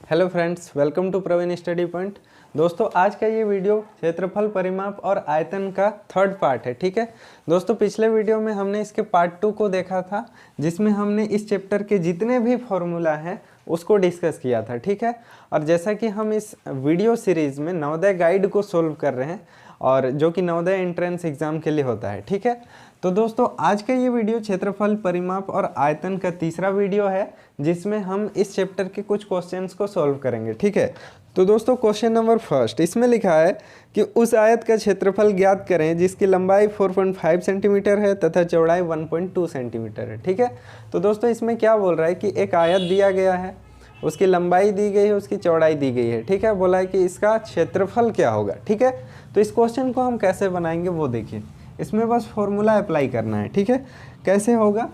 Hello friends, welcome to Praveen study point. दोस्तों, आज का ये वीडियो क्षेत्रफल परिमाप और आयतन का थर्ड पार्ट है। ठीक है दोस्तों, पिछले वीडियो में हमने इसके पार्ट 2 को देखा था, जिसमें हमने इस चैप्टर के जितने भी फॉर्मूला हैं उसको डिस्कस किया था। ठीक है, और जैसा कि हम इस वीडियो सीरीज़ में नवोदय गाइड को सोल्व कर रहे हैं, और जो कि नवोदय एंट्रेंस एग्जाम के लिए होता है। ठीक है, तो दोस्तों आज का ये वीडियो क्षेत्रफल परिमाप और आयतन का तीसरा वीडियो है, जिसमें हम इस चैप्टर के कुछ क्वेश्चंस को सॉल्व करेंगे। ठीक है, तो दोस्तों क्वेश्चन नंबर फर्स्ट, इसमें लिखा है कि उस आयत का क्षेत्रफल ज्ञात करें जिसकी लंबाई 4.5 सेंटीमीटर है तथा चौड़ाई 1.2 सेंटीमीटर है। ठीक है, तो दोस्तों इसमें क्या बोल रहा है कि एक आयत दिया गया है, उसकी लंबाई दी गई है, उसकी चौड़ाई दी गई है। ठीक है, बोला है कि इसका क्षेत्रफल क्या होगा। ठीक है, तो इस क्वेश्चन को हम कैसे बनाएंगे वो देखिए, इसमें बस फॉर्मूला अप्लाई करना है। ठीक है, कैसे होगा,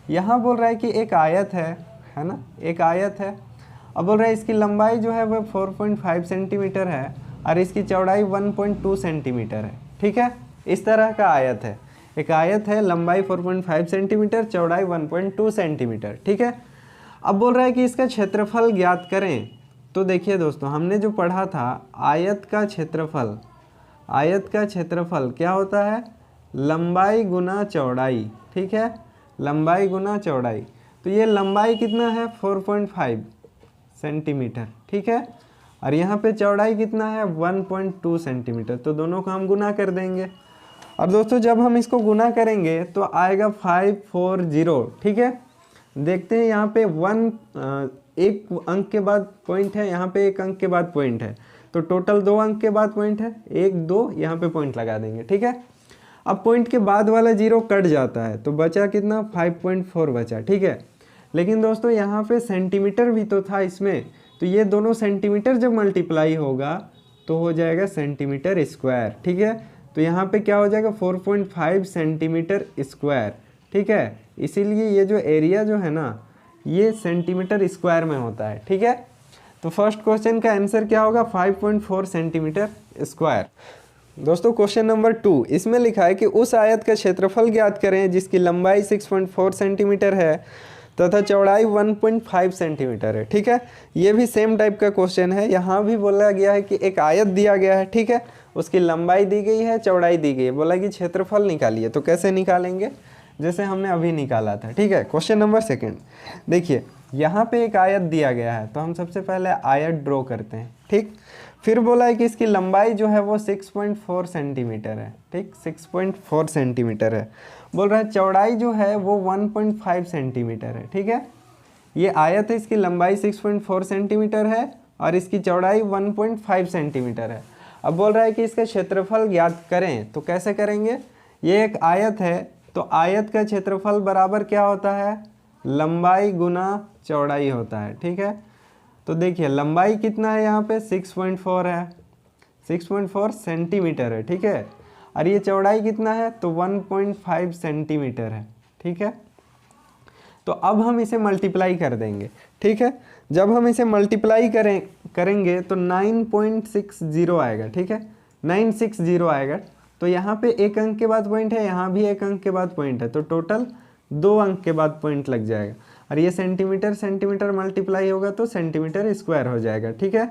यहाँ बोल रहा है कि एक आयत है ना, एक आयत है। अब बोल रहा है इसकी लंबाई जो है वो 4.5 सेंटीमीटर है और इसकी चौड़ाई 1.2 सेंटीमीटर है। ठीक है, इस तरह का आयत है, एक आयत है, लंबाई 4.5 सेंटीमीटर, चौड़ाई 1.2 सेंटीमीटर। ठीक है, अब बोल रहा है कि इसका क्षेत्रफल ज्ञात करें। तो देखिए दोस्तों, हमने जो पढ़ा था आयत का क्षेत्रफल, आयत का क्षेत्रफल क्या होता है, लंबाई गुना चौड़ाई। ठीक है, लंबाई गुना चौड़ाई, तो ये लंबाई कितना है 4.5 सेंटीमीटर। ठीक है, और यहाँ पे चौड़ाई कितना है 1.2 सेंटीमीटर, तो दोनों को हम गुना कर देंगे। और दोस्तों जब हम इसको गुना करेंगे तो आएगा 540। ठीक है, देखते हैं यहाँ पे एक अंक के बाद पॉइंट है, यहाँ पे एक अंक के बाद पॉइंट है, तो टोटल 2 अंक के बाद पॉइंट है, 1 2 यहाँ पे पॉइंट लगा देंगे। ठीक है, अब पॉइंट के बाद वाला 0 कट जाता है, तो बचा कितना 5.4 बचा। ठीक है, लेकिन दोस्तों यहाँ पे सेंटीमीटर भी तो था इसमें, तो ये दोनों सेंटीमीटर जब मल्टीप्लाई होगा तो हो जाएगा सेंटीमीटर स्क्वायर। ठीक है, तो यहाँ पे क्या हो जाएगा 4.5 सेंटीमीटर स्क्वायर। ठीक है, इसीलिए ये जो एरिया जो है ना ये सेंटीमीटर स्क्वायर में होता है। ठीक है, तो फर्स्ट क्वेश्चन का आंसर क्या होगा 5.4 सेंटीमीटर स्क्वायर। दोस्तों क्वेश्चन नंबर 2, इसमें लिखा है कि उस आयत का क्षेत्रफल ज्ञात करें जिसकी लंबाई 6.4 सेंटीमीटर है तथा चौड़ाई 1.5 सेंटीमीटर है। ठीक है, ये भी सेम टाइप का क्वेश्चन है, यहाँ भी बोला गया है कि एक आयत दिया गया है। ठीक है, उसकी लंबाई दी गई है, चौड़ाई दी गई है, बोला कि क्षेत्रफल निकालिए। तो कैसे निकालेंगे, जैसे हमने अभी निकाला था। ठीक है, क्वेश्चन नंबर सेकेंड, देखिए यहाँ पे एक आयत दिया गया है, तो हम सबसे पहले आयत ड्रॉ करते हैं। ठीक, फिर बोला है कि इसकी लंबाई जो है वो 6.4 सेंटीमीटर है। ठीक, 6.4 सेंटीमीटर है। बोल रहा है चौड़ाई जो है वो 1.5 सेंटीमीटर है। ठीक है, ये आयत है, इसकी लंबाई 6.4 सेंटीमीटर है और इसकी चौड़ाई 1.5 सेंटीमीटर है। अब बोल रहा है कि इसका क्षेत्रफल ज्ञात करें, तो कैसे करेंगे, ये एक आयत है, तो आयत का क्षेत्रफल बराबर क्या होता है, लंबाई गुना चौड़ाई होता है। ठीक है, तो देखिए लंबाई कितना है, यहाँ पे 6.4 है, 6.4 सेंटीमीटर है। ठीक है, और ये चौड़ाई कितना है, तो 1.5 सेंटीमीटर है। ठीक है, तो अब हम इसे मल्टीप्लाई कर देंगे। ठीक है, जब हम इसे मल्टीप्लाई करेंगे तो 9.60 आएगा। ठीक है, 960 आएगा, तो यहाँ पे एक अंक के बाद पॉइंट है, यहाँ भी एक अंक के बाद पॉइंट है, तो टोटल 2 अंक के बाद पॉइंट लग जाएगा। और ये सेंटीमीटर सेंटीमीटर मल्टीप्लाई होगा तो सेंटीमीटर स्क्वायर हो जाएगा। ठीक है,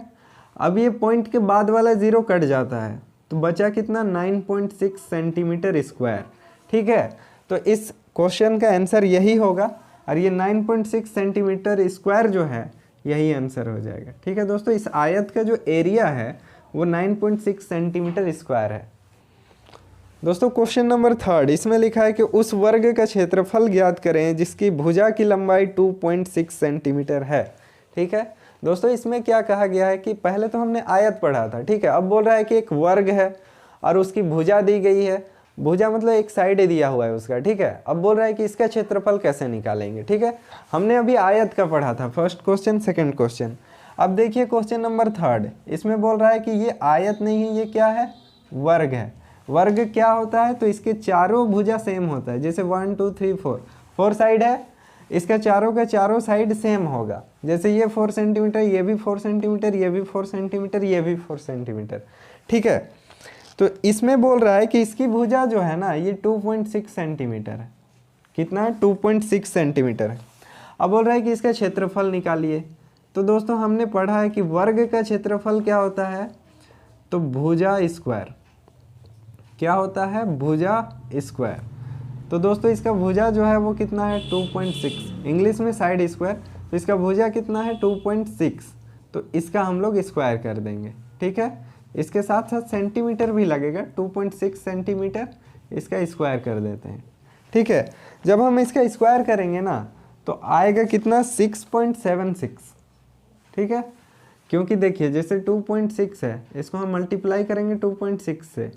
अब ये पॉइंट के बाद वाला 0 कट जाता है, तो बचा कितना 9.6 सेंटीमीटर स्क्वायर। ठीक है, तो इस क्वेश्चन का आंसर यही होगा, और ये 9.6 सेंटीमीटर स्क्वायर जो है यही आंसर हो जाएगा। ठीक है दोस्तों, इस आयत का जो एरिया है वो 9.6 सेंटीमीटर स्क्वायर है। दोस्तों क्वेश्चन नंबर 3, इसमें लिखा है कि उस वर्ग का क्षेत्रफल ज्ञात करें जिसकी भुजा की लंबाई 2.6 सेंटीमीटर है। ठीक है दोस्तों, इसमें क्या कहा गया है कि पहले तो हमने आयत पढ़ा था। ठीक है, अब बोल रहा है कि एक वर्ग है और उसकी भुजा दी गई है, भुजा मतलब एक साइड दिया हुआ है उसका। ठीक है, अब बोल रहा है कि इसका क्षेत्रफल कैसे निकालेंगे। ठीक है, हमने अभी आयत का पढ़ा था, फर्स्ट क्वेश्चन सेकंड क्वेश्चन। अब देखिए क्वेश्चन नंबर 3, इसमें बोल रहा है कि ये आयत नहीं है, ये क्या है, वर्ग है। वर्ग क्या होता है, तो इसके चारों भुजा सेम होता है, जैसे 1 2 3 4 साइड है, इसका चारों का चारों साइड सेम होगा। जैसे ये 4 सेंटीमीटर, ये भी 4 सेंटीमीटर, ये भी 4 सेंटीमीटर, ये भी 4 सेंटीमीटर। ठीक है, तो इसमें बोल रहा है कि इसकी भुजा जो है ना ये 2.6 सेंटीमीटर है। कितना है, 2.6 सेंटीमीटर है। अब बोल रहा है कि इसका क्षेत्रफल निकालिए। तो दोस्तों हमने पढ़ा है कि वर्ग का क्षेत्रफल क्या होता है, तो भुजा स्क्वायर। क्या होता है, भुजा स्क्वायर। तो दोस्तों इसका भुजा जो है वो कितना है, 2.6, इंग्लिश में साइड स्क्वायर, तो इसका भुजा कितना है 2.6, तो इसका हम लोग स्क्वायर कर देंगे। ठीक है, इसके साथ साथ सेंटीमीटर भी लगेगा, 2.6 सेंटीमीटर, इसका स्क्वायर कर देते हैं। ठीक है, जब हम इसका स्क्वायर करेंगे ना तो आएगा कितना, 6.76। ठीक है, क्योंकि देखिए जैसे 2.6 है, इसको हम मल्टीप्लाई करेंगे 2.6 से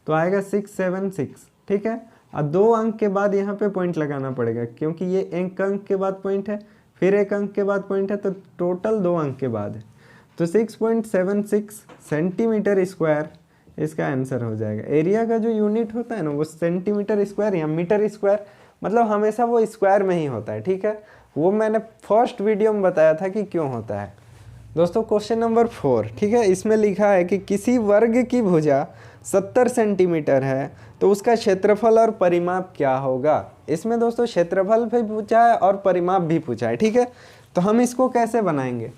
तो आएगा 676। ठीक है, और 2 अंक के बाद यहाँ पे पॉइंट लगाना पड़ेगा, क्योंकि ये एक अंक के बाद पॉइंट है, फिर एक अंक के बाद पॉइंट है, तो टोटल 2 अंक के बाद है। तो 6.76 सेंटीमीटर स्क्वायर इसका आंसर हो जाएगा। एरिया का जो यूनिट होता है ना वो सेंटीमीटर स्क्वायर या मीटर स्क्वायर, मतलब हमेशा वो स्क्वायर में ही होता है। ठीक है, वो मैंने फर्स्ट वीडियो में बताया था कि क्यों होता है। दोस्तों क्वेश्चन नंबर 4, ठीक है, इसमें लिखा है कि किसी वर्ग की भुजा 70 सेंटीमीटर है तो उसका क्षेत्रफल और परिमाप क्या होगा। इसमें दोस्तों क्षेत्रफल भी पूछा है और परिमाप भी पूछा है। ठीक है, तो हम इसको कैसे बनाएंगे।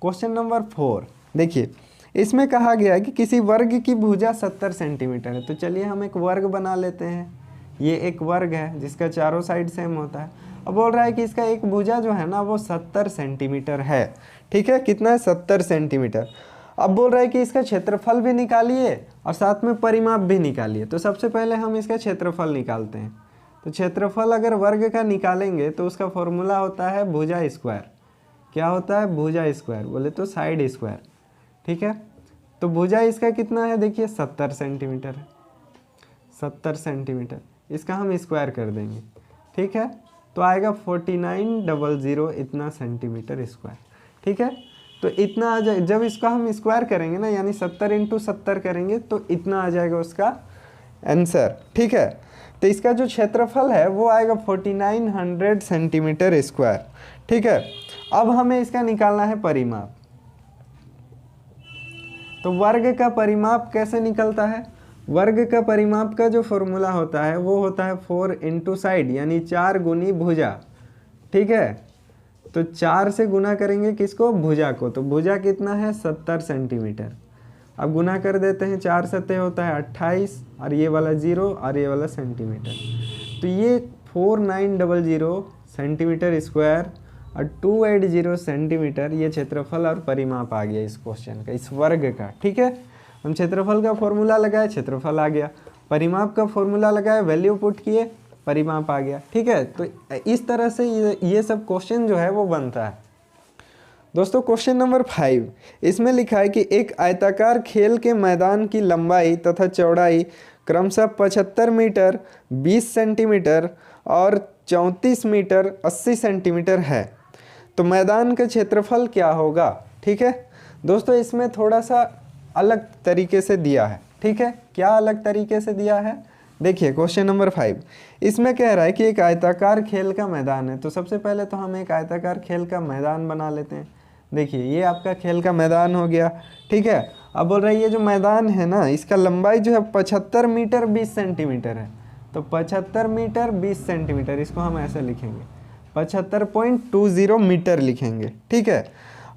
क्वेश्चन नंबर 4 देखिए, इसमें कहा गया है कि किसी वर्ग की भुजा 70 सेंटीमीटर है। तो चलिए हम एक वर्ग बना लेते हैं। ये एक वर्ग है जिसका चारों साइड सेम होता है। अब बोल रहा है कि इसका एक भुजा जो है ना वो 70 सेंटीमीटर है। ठीक है, कितना है, 70 सेंटीमीटर। अब बोल रहा है कि इसका क्षेत्रफल भी निकालिए और साथ में परिमाप भी निकालिए। तो सबसे पहले हम इसका क्षेत्रफल निकालते हैं। तो क्षेत्रफल अगर वर्ग का निकालेंगे तो उसका फॉर्मूला होता है भुजा स्क्वायर। क्या होता है, भुजा स्क्वायर, बोले तो साइड स्क्वायर। ठीक है, तो भुजा इसका कितना है, देखिए 70 सेंटीमीटर है, 70 सेंटीमीटर, इसका हम स्क्वायर कर देंगे। ठीक है, तो आएगा 4900 इतना सेंटीमीटर स्क्वायर। ठीक है, तो इतना आ जाए, जब इसका हम स्क्वायर करेंगे ना, यानी 70 × 70 करेंगे तो इतना आ जाएगा उसका आंसर। ठीक है, तो इसका जो क्षेत्रफल है वो आएगा 4900 सेंटीमीटर स्क्वायर। ठीक है, अब हमें इसका निकालना है परिमाप। तो वर्ग का परिमाप कैसे निकलता है, वर्ग का परिमाप का जो फॉर्मूला होता है वो होता है 4 × साइड, यानी 4 गुनी भुजा। ठीक है, तो 4 से गुना करेंगे किसको, भुजा को। तो भुजा कितना है, 70 सेंटीमीटर। अब गुना कर देते हैं, 4 सत्ते होता है 28, और ये वाला 0 और ये वाला सेंटीमीटर, तो ये 4900 सेंटीमीटर स्क्वायर और 280 सेंटीमीटर, ये क्षेत्रफल और परिमाप आ गया इस क्वेश्चन का, इस वर्ग का। ठीक है, हम क्षेत्रफल का फॉर्मूला लगाए, क्षेत्रफल आ गया, परिमाप का फॉर्मूला लगाए, वैल्यू पुट किए, परिमाप आ गया। ठीक है, तो इस तरह से ये सब क्वेश्चन जो है वो बनता है। दोस्तों क्वेश्चन नंबर 5, इसमें लिखा है कि एक आयताकार खेल के मैदान की लंबाई तथा चौड़ाई क्रमशः 75 मीटर, 20 सेंटीमीटर और 34 मीटर 80 सेंटीमीटर है, तो मैदान का क्षेत्रफल क्या होगा। ठीक है, दोस्तों इसमें थोड़ा सा अलग तरीके से दिया है। ठीक है, क्या अलग तरीके से दिया है, देखिए क्वेश्चन नंबर 5, इसमें कह रहा है कि एक आयताकार खेल का मैदान है। तो सबसे पहले तो हम एक आयताकार खेल का मैदान बना लेते हैं। देखिए ये आपका खेल का मैदान हो गया। ठीक है, अब बोल रहा है ये जो मैदान है ना, इसका लंबाई जो है 75 मीटर 20 सेंटीमीटर है। तो 75 मीटर 20 सेंटीमीटर, इसको हम ऐसे लिखेंगे, 75.20 मीटर लिखेंगे। ठीक है,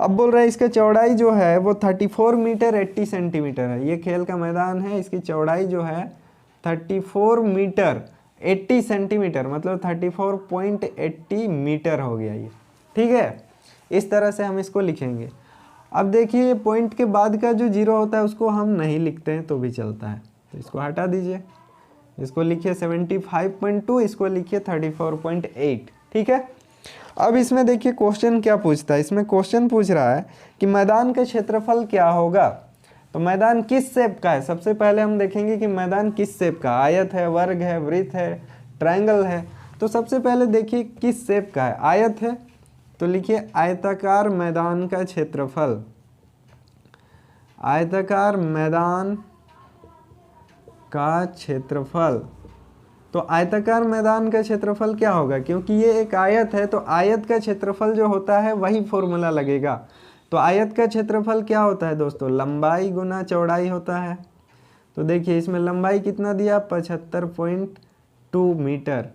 अब बोल रहा है इसका चौड़ाई जो है वो 34 मीटर 80 सेंटीमीटर है। ये खेल का मैदान है, इसकी चौड़ाई जो है 34 मीटर 80 सेंटीमीटर, मतलब 34.80 मीटर हो गया ये। ठीक है, इस तरह से हम इसको लिखेंगे। अब देखिए पॉइंट के बाद का जो 0 होता है उसको हम नहीं लिखते हैं तो भी चलता है, तो इसको हटा दीजिए, इसको लिखिए 75.2, इसको लिखिए 34.8। ठीक है, अब इसमें देखिए क्वेश्चन क्या पूछता है, इसमें क्वेश्चन पूछ रहा है कि मैदान का क्षेत्रफल क्या होगा। तो मैदान किस शेप का है, सबसे पहले हम देखेंगे कि मैदान किस शेप का, आयत है, वर्ग है, वृत्त है, ट्रायंगल है। तो सबसे पहले देखिए किस शेप का है, आयत है, तो लिखिए आयताकार मैदान का क्षेत्रफल, आयताकार मैदान का क्षेत्रफल। तो आयताकार मैदान का क्षेत्रफल क्या होगा, क्योंकि ये एक आयत है तो आयत का क्षेत्रफल जो होता है वही फॉर्मूला लगेगा। तो आयत का क्षेत्रफल क्या होता है दोस्तों, लंबाई गुना चौड़ाई होता है। तो देखिए इसमें लंबाई कितना दिया 75.2 मीटर,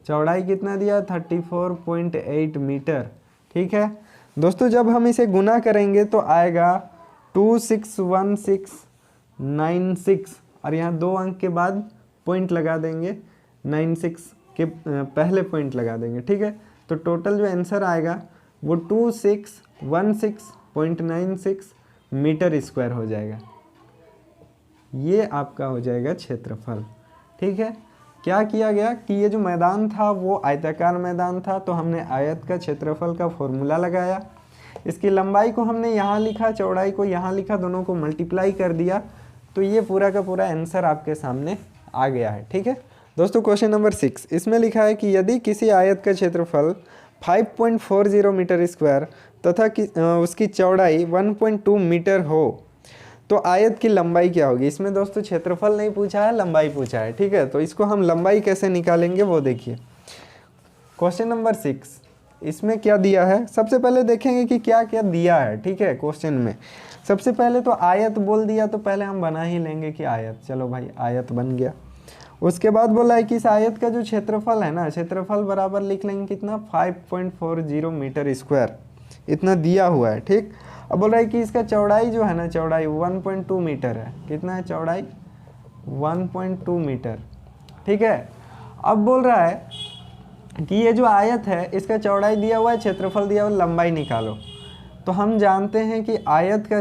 चौड़ाई कितना दिया 34.8 मीटर। ठीक है, दोस्तों जब हम इसे गुना करेंगे तो आएगा 261696 और यहाँ 2 अंक के बाद पॉइंट लगा देंगे, 96 के पहले पॉइंट लगा देंगे, ठीक है। तो टोटल जो आंसर आएगा वो 2616.96 मीटर स्क्वायर हो जाएगा। ये आपका हो जाएगा क्षेत्रफल, ठीक है। क्या किया गया कि ये जो मैदान था वो आयताकार मैदान था, तो हमने आयत का क्षेत्रफल का फॉर्मूला लगाया, इसकी लंबाई को हमने यहाँ लिखा, चौड़ाई को यहाँ लिखा, दोनों को मल्टीप्लाई कर दिया, तो ये पूरा का पूरा आंसर आपके सामने आ गया है, ठीक है। दोस्तों क्वेश्चन नंबर 6, इसमें लिखा है कि यदि किसी आयत का क्षेत्रफल 5.40 मीटर स्क्वायर तथा उसकी चौड़ाई 1.2 मीटर हो तो आयत की लंबाई क्या होगी। इसमें दोस्तों क्षेत्रफल नहीं पूछा है, लंबाई पूछा है, ठीक है। तो इसको हम लंबाई कैसे निकालेंगे वो देखिए। क्वेश्चन नंबर 6, इसमें क्या दिया है, सबसे पहले देखेंगे कि क्या क्या दिया है, ठीक है। क्वेश्चन में सबसे पहले तो आयत बोल दिया, तो पहले हम बना ही लेंगे कि आयत, चलो भाई आयत बन गया। उसके बाद बोला है कि इस आयत का जो क्षेत्रफल है ना, क्षेत्रफल बराबर लिख लेंगे कितना, 5.40 मीटर स्क्वायर, इतना दिया हुआ है, ठीक। अब बोल रहा है कि इसका चौड़ाई जो है ना, चौड़ाई 1.2 मीटर है, कितना है चौड़ाई, 1.2 मीटर, ठीक है। अब बोल रहा है कि ये जो आयत है इसका चौड़ाई दिया हुआ है, क्षेत्रफल दिया हुआ, लंबाई निकालो। तो हम जानते हैं कि आयत का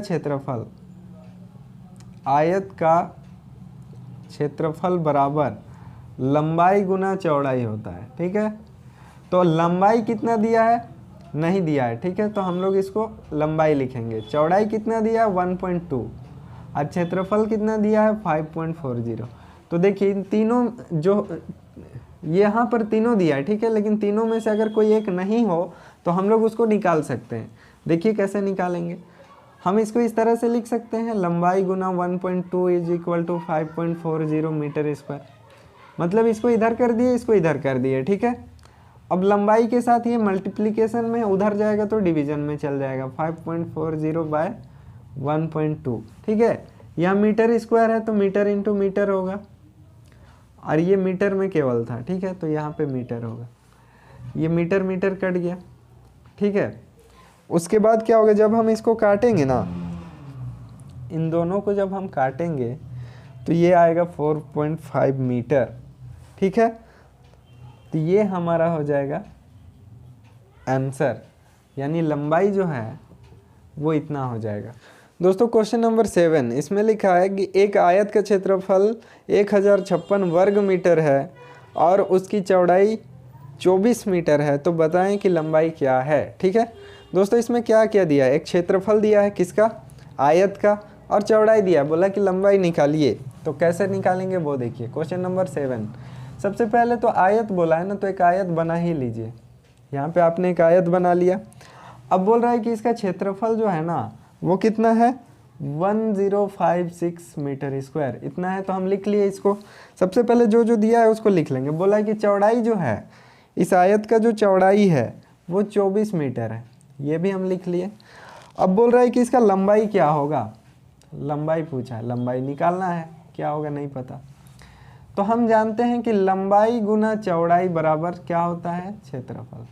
क्षेत्रफल बराबर लंबाई गुना चौड़ाई होता है, ठीक है। तो लंबाई कितना दिया है, नहीं दिया है, ठीक है। तो हम लोग इसको लंबाई लिखेंगे, चौड़ाई कितना दिया है 1.2 और क्षेत्रफल कितना दिया है 5.40। तो देखिए इन तीनों जो यहाँ पर तीनों दिया है, ठीक है, लेकिन तीनों में से अगर कोई एक नहीं हो तो हम लोग उसको निकाल सकते हैं। देखिए कैसे निकालेंगे, हम इसको इस तरह से लिख सकते हैं, लंबाई गुना 1.2 = 5.40 मीटर स्क्वायर। मतलब इसको इधर कर दिए, इसको इधर कर दिए, ठीक है। अब लंबाई के साथ ये मल्टीप्लिकेशन में उधर जाएगा तो डिवीजन में चल जाएगा, 5.40/1.2, ठीक है। यहाँ मीटर स्क्वायर है तो मीटर इंटू मीटर होगा, और ये मीटर में केवल था, ठीक है, तो यहाँ पे मीटर होगा। ये मीटर मीटर कट गया, ठीक है। उसके बाद क्या होगा, जब हम इसको काटेंगे ना, इन दोनों को जब हम काटेंगे तो ये आएगा 4.5 मीटर, ठीक है। तो ये हमारा हो जाएगा आंसर, यानी लंबाई जो है वो इतना हो जाएगा। दोस्तों क्वेश्चन नंबर 7, इसमें लिखा है कि एक आयत का क्षेत्रफल 1056 वर्ग मीटर है और उसकी चौड़ाई 24 मीटर है, तो बताएं कि लंबाई क्या है, ठीक है। दोस्तों इसमें क्या क्या दिया है, एक क्षेत्रफल दिया है किसका, आयत का, और चौड़ाई दिया, बोला कि लंबाई निकालिए। तो कैसे निकालेंगे वो देखिए। क्वेश्चन नंबर 7, सबसे पहले तो आयत बोला है ना, तो एक आयत बना ही लीजिए। यहाँ पे आपने एक आयत बना लिया। अब बोल रहा है कि इसका क्षेत्रफल जो है ना वो कितना है, 1056 मीटर स्क्वायर, इतना है। तो हम लिख लिए इसको, सबसे पहले जो जो दिया है उसको लिख लेंगे। बोला है कि चौड़ाई जो है, इस आयत का जो चौड़ाई है वो 24 मीटर है, ये भी हम लिख लिए। अब बोल रहा है कि इसका लंबाई क्या होगा, लंबाई पूछा है, लंबाई निकालना है, क्या होगा नहीं पता। तो हम जानते हैं कि लंबाई गुना चौड़ाई बराबर क्या होता है, क्षेत्रफल।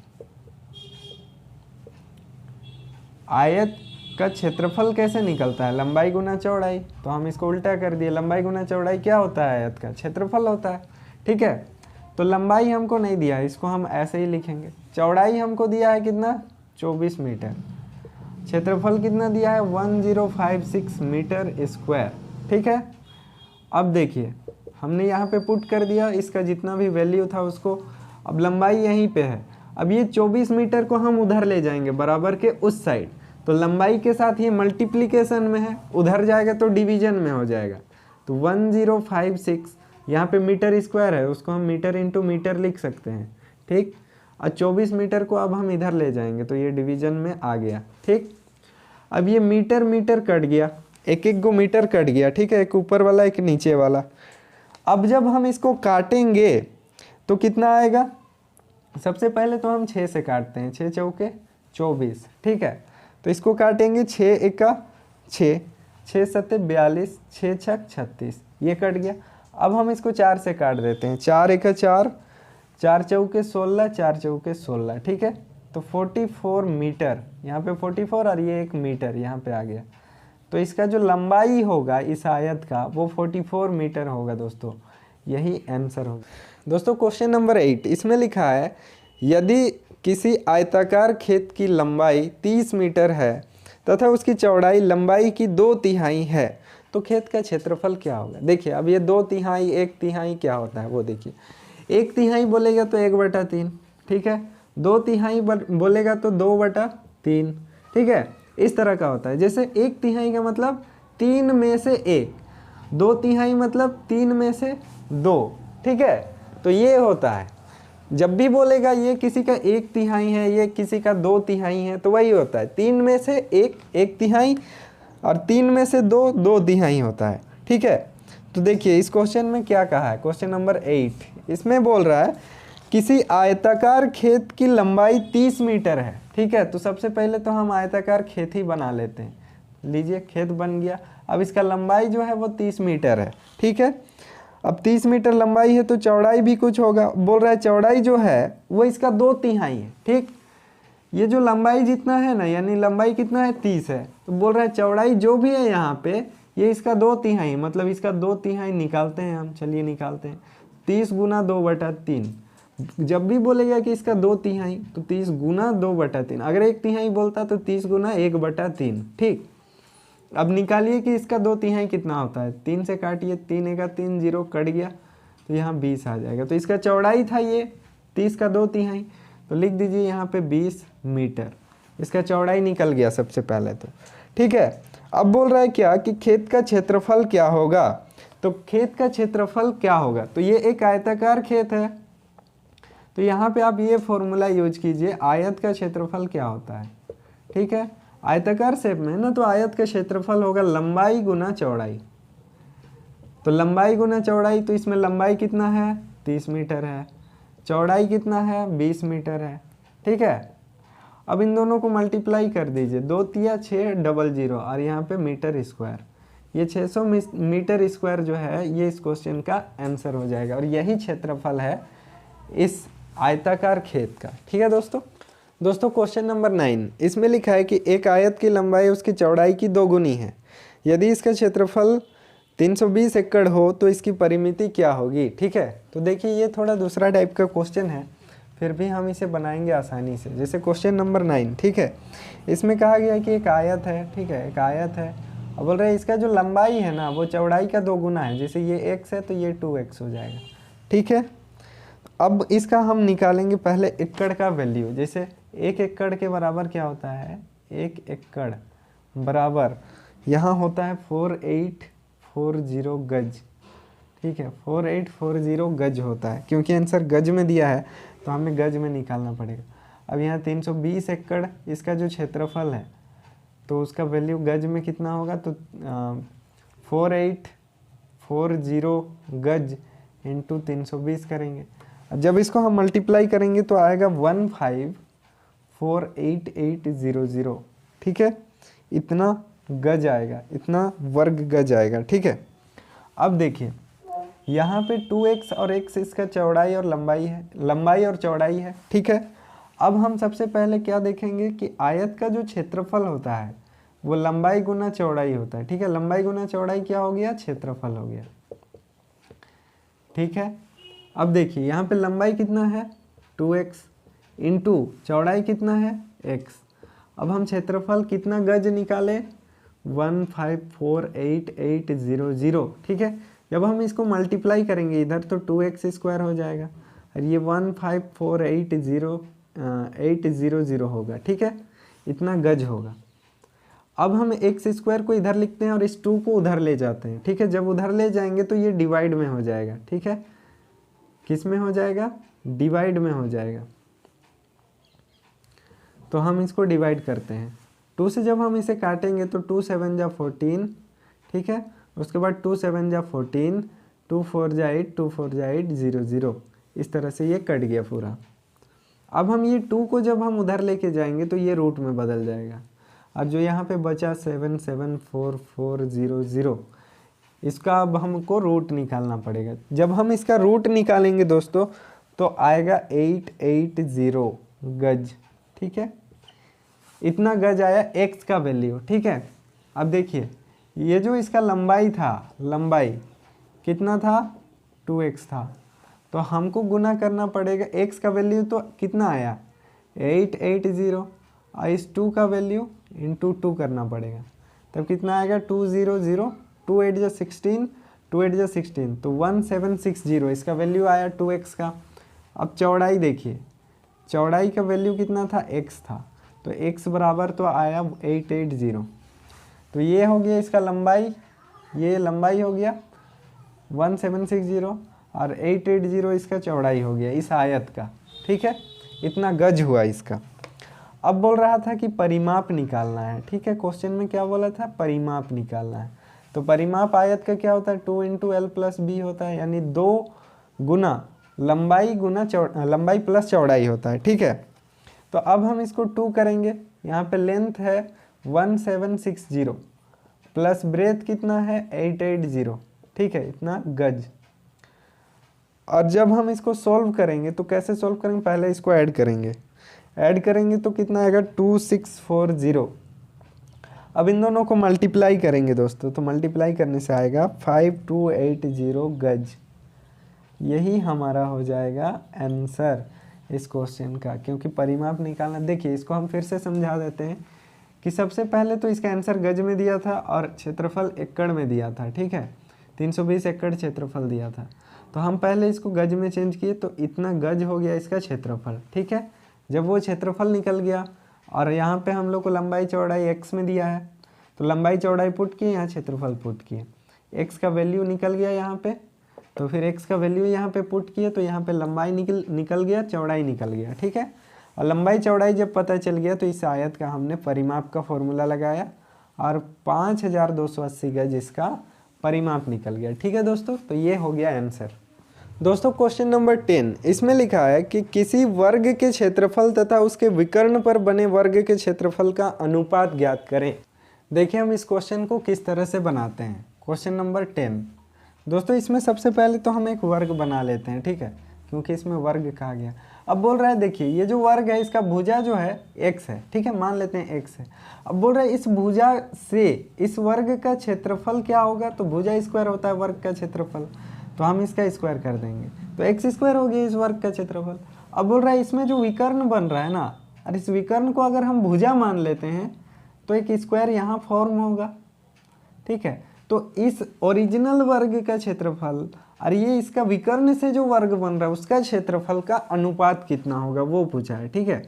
आयत का क्षेत्रफल कैसे निकलता है, लंबाई गुना चौड़ाई। तो हम इसको उल्टा कर दिए, लंबाई गुना चौड़ाई क्या होता है, आयत का क्षेत्रफल होता है, ठीक है। तो लंबाई हमको नहीं दिया है, इसको हम ऐसे ही लिखेंगे। चौड़ाई हमको दिया है कितना, 24 मीटर। क्षेत्रफल कितना दिया है, 1056 मीटर स्क्वायर, ठीक है। अब देखिए हमने यहाँ पे पुट कर दिया इसका जितना भी वैल्यू था उसको। अब लंबाई यहीं पे है, अब ये 24 मीटर को हम उधर ले जाएंगे बराबर के उस साइड, तो लंबाई के साथ ये मल्टीप्लिकेशन में है, उधर जाएगा तो डिवीजन में हो जाएगा। तो 1056 यहाँ पे मीटर स्क्वायर है, उसको हम मीटर इंटू मीटर लिख सकते हैं, ठीक। और 24 मीटर को अब हम इधर ले जाएंगे तो ये डिवीजन में आ गया, ठीक। अब ये मीटर मीटर कट गया, एक एक गो मीटर कट गया, ठीक है, एक ऊपर वाला एक नीचे वाला। अब जब हम इसको काटेंगे तो कितना आएगा, सबसे पहले तो हम 6 से काटते हैं, 6 चौके 24, ठीक है। तो इसको काटेंगे, 6 एका 6, 6 सत्ते 42, 6 छक 36, ये कट गया। अब हम इसको 4 से काट देते हैं, 4 एका 4, 4 चौके 16, 4 चौके 16, ठीक है। तो 44 मीटर, यहाँ पे 44 और ये 1 मीटर यहाँ पे आ गया। तो इसका जो लंबाई होगा इस आयत का वो 44 मीटर होगा दोस्तों, यही आंसर होगा। दोस्तों क्वेश्चन नंबर 8, इसमें लिखा है यदि किसी आयताकार खेत की लंबाई 30 मीटर है तथा उसकी चौड़ाई लंबाई की 2/3 है तो खेत का क्षेत्रफल क्या होगा। देखिए अब ये 2/3 1/3 क्या होता है वो देखिए, 1/3 बोलेगा तो 1/3, ठीक है, 2/3 बोलेगा तो 2/3, ठीक है, इस तरह का होता है। जैसे 1/3 का मतलब 3 में से 1, 2/3 मतलब 3 में से 2, ठीक है, तो ये होता है। जब भी बोलेगा ये किसी का 1/3 है, ये किसी का 2/3 है, तो वही होता है 3 में से 1 1/3 और 3 में से 2 2/3 होता है, ठीक है। तो देखिए इस क्वेश्चन में क्या कहा है, क्वेश्चन नंबर 8, इसमें बोल रहा है किसी आयताकार खेत की लंबाई 30 मीटर है, ठीक है। तो सबसे पहले तो हम आयताकार खेत ही बना लेते हैं। लीजिए खेत बन गया, अब इसका लंबाई जो है वो 30 मीटर है, ठीक है। अब 30 मीटर लंबाई है तो चौड़ाई भी कुछ होगा, बोल रहा है चौड़ाई जो है वो इसका 2/3 है, ठीक। ये जो लंबाई जितना है ना, यानी लंबाई कितना है 30 है, तो बोल रहा है चौड़ाई जो भी है यहाँ पे ये इसका 2/3, मतलब इसका 2/3 निकालते हैं हम, चलिए निकालते हैं। 30 गुना 2/3, जब भी बोलेगा कि इसका 2/3 तो 30 गुना 2/3, अगर 1/3 बोलता तो 30 गुना 1/3, ठीक। अब निकालिए कि इसका 2/3 कितना होता है, 3 से काटिए, 3 एका 3, 0 कट गया तो यहाँ 20 आ जाएगा। तो इसका चौड़ाई था ये 30 का 2/3, तो लिख दीजिए यहाँ पे 20 मीटर, इसका चौड़ाई निकल गया सबसे पहले तो, ठीक है। अब बोल रहा है क्या कि खेत का क्षेत्रफल क्या होगा, तो खेत का क्षेत्रफल क्या होगा, तो ये एक आयताकार खेत है, तो यहाँ पे आप ये फॉर्मूला यूज कीजिए, आयत का क्षेत्रफल क्या होता है, ठीक है। आयताकार शेप में ना, तो आयत का क्षेत्रफल होगा लंबाई गुना चौड़ाई, तो लंबाई गुना चौड़ाई, तो इसमें लंबाई कितना है 30 मीटर है, चौड़ाई कितना है 20 मीटर है, ठीक है। अब इन दोनों को मल्टीप्लाई कर दीजिए, 2 तिया 600 और यहाँ पे मीटर स्क्वायर, ये 600 मीटर स्क्वायर जो है ये इस क्वेश्चन का आंसर हो जाएगा, और यही क्षेत्रफल है इस आयताकार खेत का, ठीक है दोस्तों क्वेश्चन नंबर 9, इसमें लिखा है कि एक आयत की लंबाई उसकी चौड़ाई की 2 गुनी है, यदि इसका क्षेत्रफल 320 एकड़ हो तो इसकी परिमिति क्या होगी, ठीक है। तो देखिए ये थोड़ा दूसरा टाइप का क्वेश्चन है, फिर भी हम इसे बनाएंगे आसानी से। जैसे क्वेश्चन नंबर 9, ठीक है, इसमें कहा गया है कि एक आयत है, ठीक है, एक आयत है, अब बोल रहे हैं इसका जो लंबाई है ना वो चौड़ाई का 2 गुना है, जैसे ये x है तो ये 2x हो जाएगा, ठीक है। अब इसका हम निकालेंगे पहले एकड़ का वैल्यू, जैसे 1 एकड़ के बराबर क्या होता है, 1 एकड़ बराबर यहाँ होता है 4840 गज, ठीक है, 4840 गज होता है, क्योंकि आंसर गज में दिया है तो हमें गज में निकालना पड़ेगा। अब यहाँ 320 एकड़ इसका जो क्षेत्रफल है तो उसका वैल्यू गज में कितना होगा, तो 4840 गज इंटू 320 करेंगे। जब इसको हम मल्टीप्लाई करेंगे तो आएगा 1548,800, ठीक है, इतना गज आएगा, इतना वर्ग गज आएगा, ठीक है। अब देखिए यहाँ पे 2x और x इसका चौड़ाई और लंबाई है, लंबाई और चौड़ाई है, ठीक है। अब हम सबसे पहले क्या देखेंगे कि आयत का जो क्षेत्रफल होता है वो लंबाई गुना चौड़ाई होता है, ठीक है। लंबाई गुना चौड़ाई क्या हो गया, क्षेत्रफल हो गया, ठीक है। अब देखिए यहाँ पे लंबाई कितना है 2x इंटू चौड़ाई कितना है x। अब हम क्षेत्रफल कितना गज निकाले 1548,800, ठीक है। जब हम इसको मल्टीप्लाई करेंगे इधर तो 2x स्क्वायर हो जाएगा और ये 1548,800 होगा, ठीक है, इतना गज होगा। अब हम x स्क्वायर को इधर लिखते हैं और इस 2 को उधर ले जाते हैं, ठीक है। जब उधर ले जाएंगे तो ये डिवाइड में हो जाएगा, ठीक है, किस में हो जाएगा, डिवाइड में हो जाएगा। तो हम इसको डिवाइड करते हैं, 2 से जब हम इसे काटेंगे तो 2 7 जा 14, ठीक है, उसके बाद 2 7 जा 14, 2 4 जा 8, 2 4 जा 8, 0 0, इस तरह से ये कट गया पूरा। अब हम ये 2 को जब हम उधर लेके जाएंगे तो ये रूट में बदल जाएगा, और जो यहाँ पे बचा 7 7 4 4 0 0, इसका अब हमको रूट निकालना पड़ेगा। जब हम इसका रूट निकालेंगे दोस्तों तो आएगा 880 गज, ठीक है, इतना गज आया x का वैल्यू, ठीक है। अब देखिए ये जो इसका लंबाई था, लंबाई कितना था 2x था, तो हमको गुना करना पड़ेगा, x का वैल्यू तो कितना आया 880 और इस 2 का वैल्यू इंटू 2 करना पड़ेगा, तब कितना आएगा 200, 2 8 जा 16, 2 8 जा 16 तो 1760 इसका वैल्यू आया 2x का। अब चौड़ाई देखिए, चौड़ाई का वैल्यू कितना था x था, तो x बराबर तो आया 880, तो ये हो गया इसका लंबाई, ये लंबाई हो गया 1760 और 880 इसका चौड़ाई हो गया इस आयत का, ठीक है, इतना गज हुआ इसका। अब बोल रहा था कि परिमाप निकालना है, ठीक है, क्वेश्चन में क्या बोला था, परिमाप निकालना है। तो परिमाप आयत का क्या होता है 2 × l + b होता है, यानी 2 गुना लंबाई गुना लंबाई प्लस चौड़ाई होता है, ठीक है। तो अब हम इसको 2 करेंगे, यहाँ पे लेंथ है 1760 प्लस ब्रेथ कितना है 880, ठीक है, इतना गज। और जब हम इसको सॉल्व करेंगे तो कैसे सॉल्व करेंगे, पहले इसको ऐड करेंगे तो कितना आएगा 2640। अब इन दोनों को मल्टीप्लाई करेंगे दोस्तों, तो मल्टीप्लाई करने से आएगा 5280 गज। यही हमारा हो जाएगा आंसर इस क्वेश्चन का, क्योंकि परिमाप निकालना, देखिए इसको हम फिर से समझा देते हैं कि सबसे पहले तो इसका आंसर गज में दिया था और क्षेत्रफल एकड़ में दिया था, ठीक है, 320 एकड़ क्षेत्रफल दिया था, तो हम पहले इसको गज में चेंज किए तो इतना गज हो गया इसका क्षेत्रफल, ठीक है। जब वो क्षेत्रफल निकल गया और यहाँ पे हम लोग को लंबाई चौड़ाई x में दिया है, तो लंबाई चौड़ाई पुट किए, यहाँ क्षेत्रफल पुट किए, x का वैल्यू निकल गया यहाँ पे, तो फिर x का वैल्यू यहाँ पे पुट किए तो यहाँ पे लंबाई निकल गया, चौड़ाई निकल गया, ठीक है। और लंबाई चौड़ाई जब पता चल गया तो इस आयत का हमने परिमाप का फॉर्मूला लगाया और 5280 गज इसका परिमाप निकल गया, ठीक है दोस्तों। तो ये हो गया आंसर। दोस्तों क्वेश्चन नंबर 10, इसमें लिखा है कि किसी वर्ग के क्षेत्रफल तथा उसके विकर्ण पर बने वर्ग के क्षेत्रफल का अनुपात ज्ञात करें। देखिए हम इस क्वेश्चन को किस तरह से बनाते हैं। क्वेश्चन नंबर 10 दोस्तों, इसमें सबसे पहले तो हम एक वर्ग बना लेते हैं, ठीक है, क्योंकि इसमें वर्ग कहा गया। अब बोल रहा है देखिए ये जो वर्ग है इसका भुजा जो है x है, ठीक है, मान लेते हैं x है। अब बोल रहा है इस भुजा से इस वर्ग का क्षेत्रफल क्या होगा, तो भुजा स्क्वायर होता है वर्ग का क्षेत्रफल, तो हम इसका स्क्वायर कर देंगे तो x² हो गया इस वर्ग का क्षेत्रफल। अब बोल रहा है इसमें जो विकर्ण बन रहा है ना, और इस विकर्ण को अगर हम भुजा मान लेते हैं तो एक स्क्वायर यहाँ फॉर्म होगा, ठीक है। तो इस ओरिजिनल वर्ग का क्षेत्रफल और ये इसका विकर्ण से जो वर्ग बन रहा है उसका क्षेत्रफल का अनुपात कितना होगा वो पूछा है, ठीक है।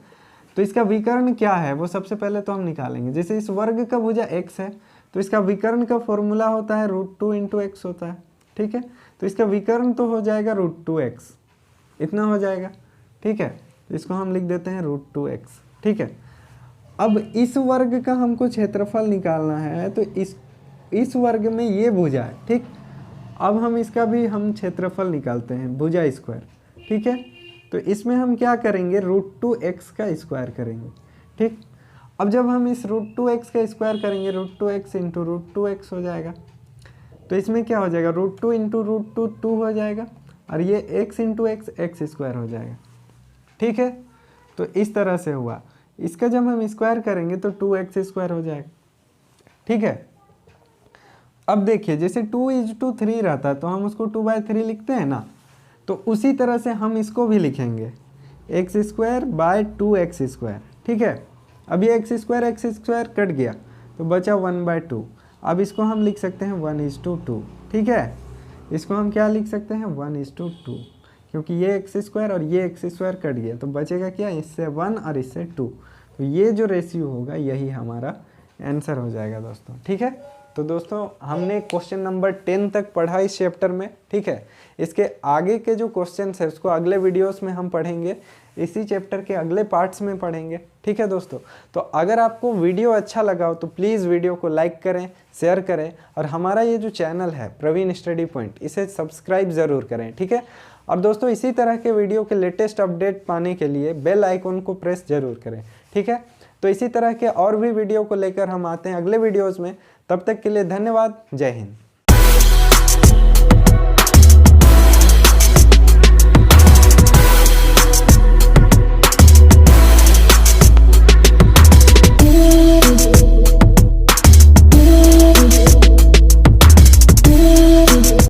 तो इसका विकर्ण क्या है वो सबसे पहले तो हम निकालेंगे। जैसे इस वर्ग का भुजा x है तो इसका विकर्ण का फॉर्मूला होता है √2 × x होता है, ठीक है। तो इसका विकर्ण तो हो जाएगा √2x, इतना हो जाएगा, ठीक है। तो इसको हम लिख देते हैं √2x, ठीक है। अब इस वर्ग का हमको क्षेत्रफल निकालना है तो इस वर्ग में ये भुजा है, ठीक। अब हम इसका भी हम क्षेत्रफल निकालते हैं, भुजा स्क्वायर, ठीक है। तो इसमें हम क्या करेंगे √2x का स्क्वायर करेंगे, ठीक। अब जब हम इस √2x का स्क्वायर करेंगे √2x × √2x हो जाएगा, तो इसमें क्या हो जाएगा √2 × √2 2 हो जाएगा और ये x × x² हो जाएगा, ठीक है। तो इस तरह से हुआ। इसका जब हम स्क्वायर करेंगे तो 2x² हो जाएगा, ठीक है। अब देखिए जैसे 2 × 3 रहता है तो हम उसको 2/3 लिखते हैं ना, तो उसी तरह से हम इसको भी लिखेंगे x² 2x², ठीक है। अब ये x² कट गया तो बचा 1/2। अब इसको हम लिख सकते हैं 1:2, ठीक है। इसको हम क्या लिख सकते हैं 1:2, क्योंकि ये x² और ये x² कट गया तो बचेगा क्या, इससे 1 और इससे 2, तो ये जो रेशियो होगा यही हमारा आंसर हो जाएगा दोस्तों, ठीक है। तो दोस्तों हमने क्वेश्चन नंबर 10 तक पढ़ा इस चैप्टर में, ठीक है। इसके आगे के जो क्वेश्चंस है उसको अगले वीडियोस में हम पढ़ेंगे, इसी चैप्टर के अगले पार्ट्स में पढ़ेंगे, ठीक है दोस्तों। तो अगर आपको वीडियो अच्छा लगा हो तो प्लीज़ वीडियो को लाइक करें, शेयर करें और हमारा ये जो चैनल है प्रवीण स्टडी पॉइंट इसे सब्सक्राइब ज़रूर करें, ठीक है। और दोस्तों इसी तरह के वीडियो के लेटेस्ट अपडेट पाने के लिए बेल आइकन को प्रेस जरूर करें, ठीक है। तो इसी तरह के और भी वीडियो को लेकर हम आते हैं अगले वीडियोज़ में। तब तक के लिए धन्यवाद। जय हिंद।